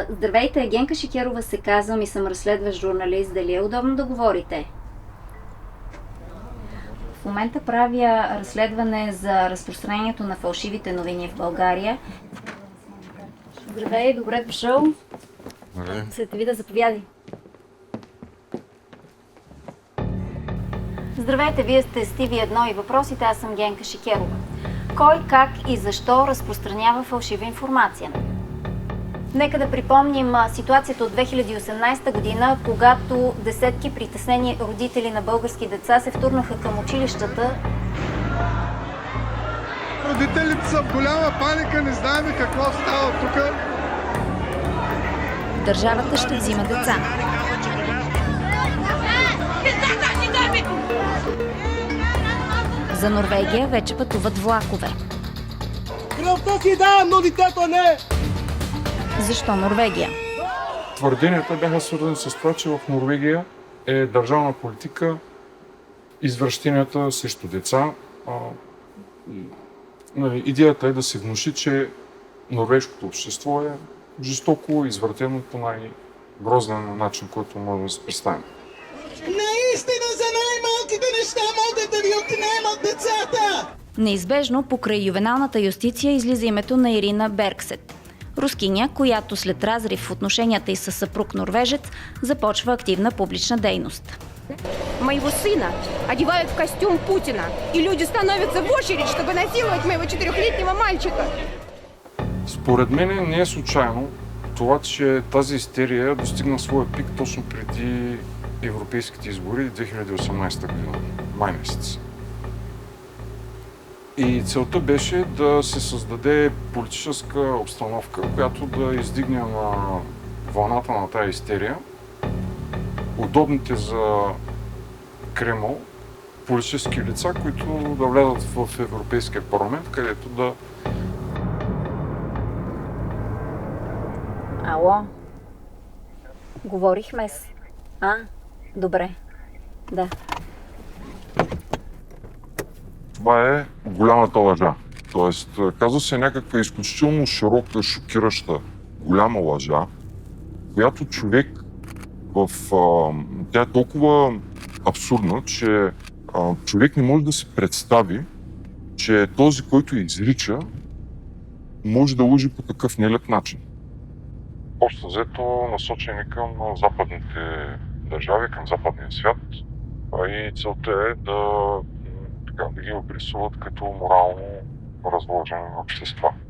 Здравейте, Генка Шикерова се казвам и съм разследващ журналист. Дали е удобно да говорите? В момента правя разследване за разпространението на фалшивите новини в България. Здравей, добре дошъл. След ви да заповядай. Здравейте, вие сте с TV1 и въпросите, аз съм Генка Шикерова. Кой, как и защо разпространява фалшива информация? Нека да припомним ситуацията от 2018 година, когато десетки притеснени родители на български деца се втурнаха към училищата. Родителите са в голяма паника, не знаем какво става тук. Държавата ще взима деца. За Норвегия вече пътуват влакове. Кръвта си да, но детето не! Защо Норвегия? Твърденията бяха свързани с това, че в Норвегия е държавна политика извращенията срещу деца. Идеята е да се внуши, че норвежкото общество е жестоко извратено по най-грозен начин, който може да се представим. Наистина за най-малките неща могат да ви отнемат децата! Неизбежно покрай ювеналната юстиция излиза името на Ирина Бергсет. Рускиня, която след разрив в отношенията й със съпруг норвежец, започва активна публична дейност. Моего сына одевают в костюм Путина, и люди становятся в очередь, чтобы насиловать моего 4-летнего мальчика. Според мен не е случайно това, че тази истерия достигна своя пик точно преди европейските избори 2018 година, май месец. И целта беше да се създаде политическа обстановка, която да издигне на вълната на тази истерия удобните за Кремъл политически лица, които да влязат в Европейския парламент, където да... Ало? Говорихме с... Добре. Да. Това е голямата лъжа. Тоест, казва се някаква изключително широка, шокираща, голяма лъжа, която човек тя е толкова абсурдна, че човек не може да се представи, че този, който я изрича, може да лъжи по такъв нелеп начин. Общо взето насочени към западните държави, към западния свят, и целта е да ги обрисуват като морално разложени общества.